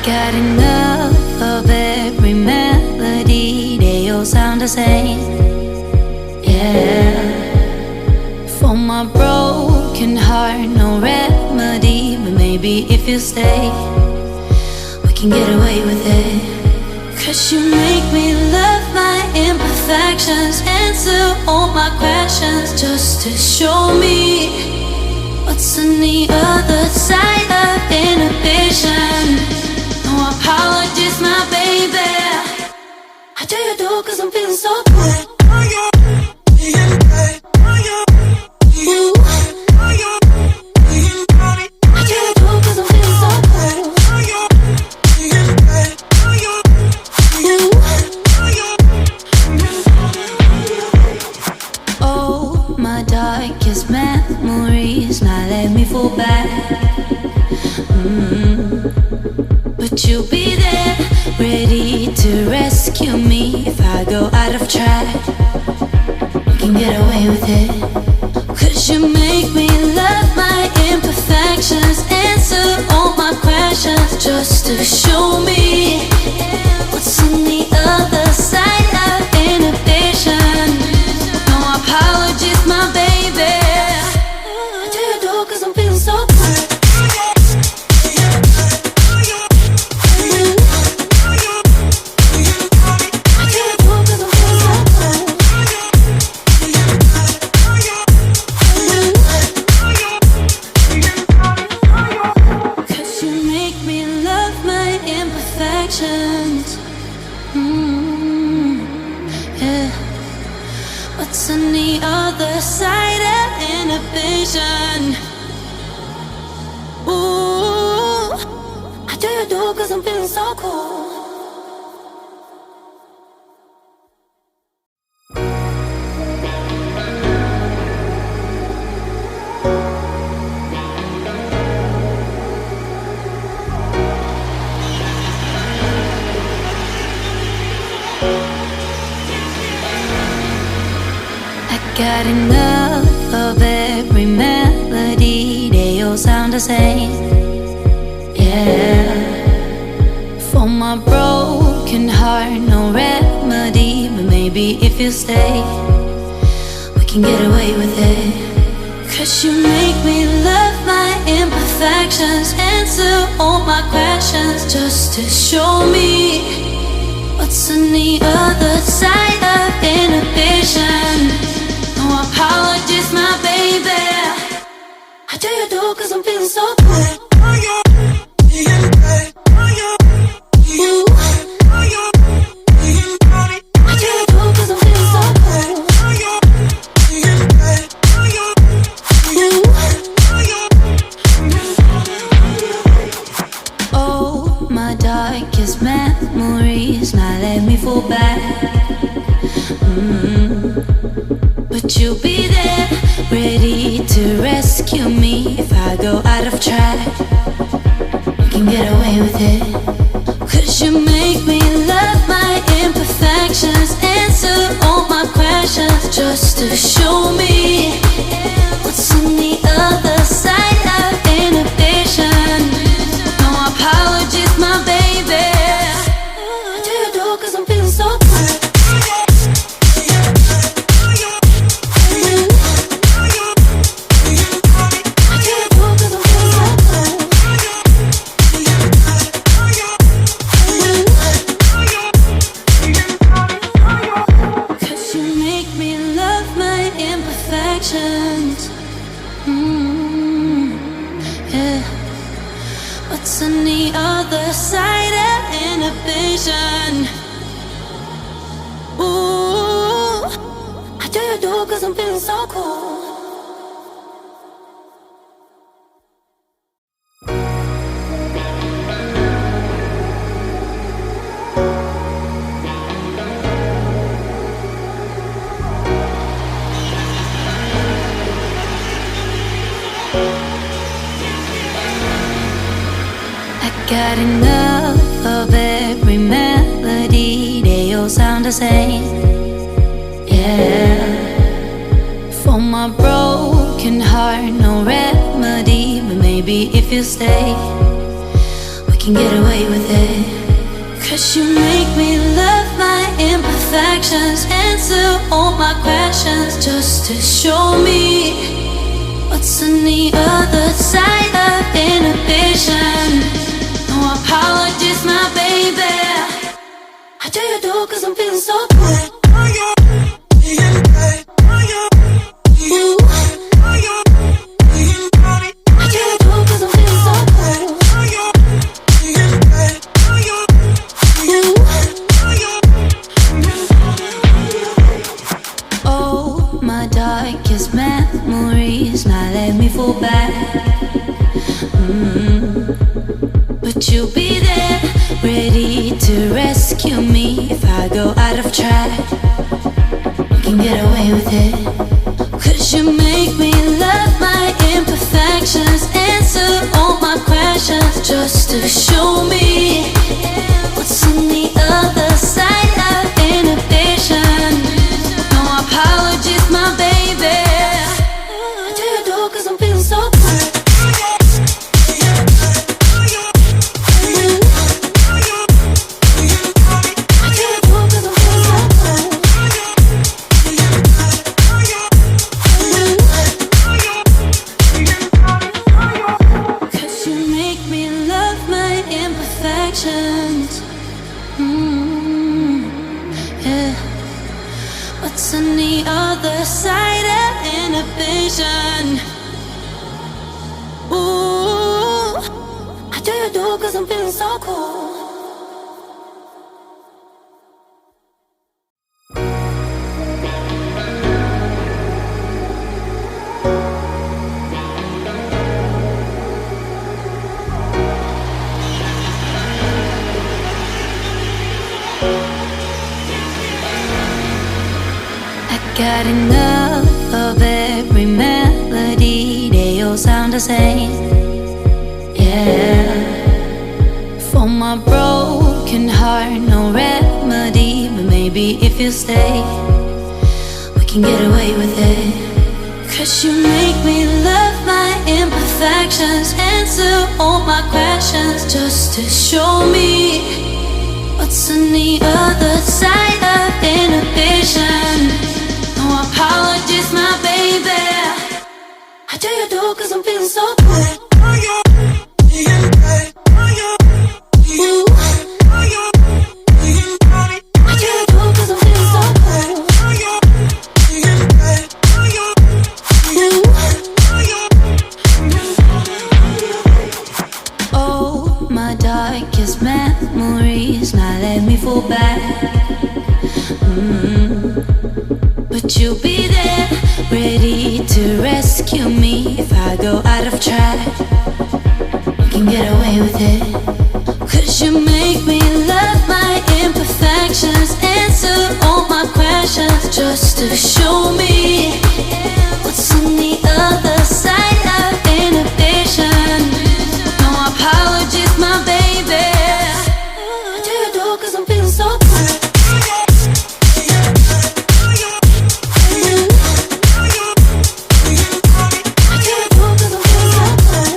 Got enough of every melody, they all sound the same. Yeah. For my broken heart, no remedy, but maybe if you stay, we can get away with it. 'Cause you make me love my imperfections, answer all my questions, just to show me what's on the other side of inhibition. No apologies, my baby. I do you do 'cause I'm feeling so good. Ooh. I do you do 'cause I'm feeling so good. Ooh. Oh, my darkest memories now let me fall back. But you'll be there, ready to rescue me if I go out of track. We can get away with it. 'Cause you make me love my imperfections, answer all my questions, just to show me what's on the other side of inhibition. No apologies, my baby. I do you do 'cause I'm feeling so good. Yeah. What's on the other side of inhibition? Ooh, I do you do 'cause I'm feeling so cool. Got enough of every melody, they all sound the same. Yeah. For my broken heart, no remedy, but maybe if you stay, we can get away with it. 'Cause you make me love my imperfections, answer all my questions, just to show me what's on the other side of inhibition. No apologies, my baby. I do you do 'cause I'm feeling so good. Ooh. I do you do 'cause I'm feeling so good. Ooh. Oh, my darkest memories now let me fall back. But you'll be there, ready to rescue me if I go out of track. We can get away with it. 'Cause you make me love my imperfections, answer all my questions, just to show me what's on the other side of inhibition. No apologies, my baby. I do you do 'cause I'm feeling so good. Yeah. What's on the other side of inhibition? Ooh, I do you do 'cause I'm feeling so cool. Got enough of every melody, they all sound the same. Yeah. For my broken heart, no remedy, but maybe if you stay, we can get away with it. 'Cause you make me love my imperfections, answer all my questions, just to show me what's on the other side of inhibition. No apologies, my baby. I do you do 'cause I'm feeling so good. Ooh. I do you do 'cause I'm feeling so good. Ooh. Oh, my darkest memories, now let me fall back. But you'll be there, ready to rescue me if I go out of track. We can get away with it. 'Cause you make me love my imperfections, answer all my questions, just to show me what's on the other side of inhibition. No apologies, my baby. I do you do 'cause I'm feeling so good. Yeah. What's on the other side of inhibition? Ooh, I do you do 'cause I'm feeling so cool. Got enough of every melody, they all sound the same. Yeah. For my broken heart, no remedy, but maybe if you stay, we can get away with it. 'Cause you make me love my imperfections, answer all my questions, just to show me what's on the other side of inhibition. No apologies, my baby. I do you do 'cause I'm feeling so good. Ooh. I do you do 'cause I'm feeling so good. Ooh. Oh, my darkest memories, now let me fall back. But you'll be there, ready to rescue me if I go out of track. We can get away with it. 'Cause you make me love my imperfections, answer all my questions, just to show me what's on the other side of inhibition. No apologies, my baby. I do you do 'cause I'm feeling so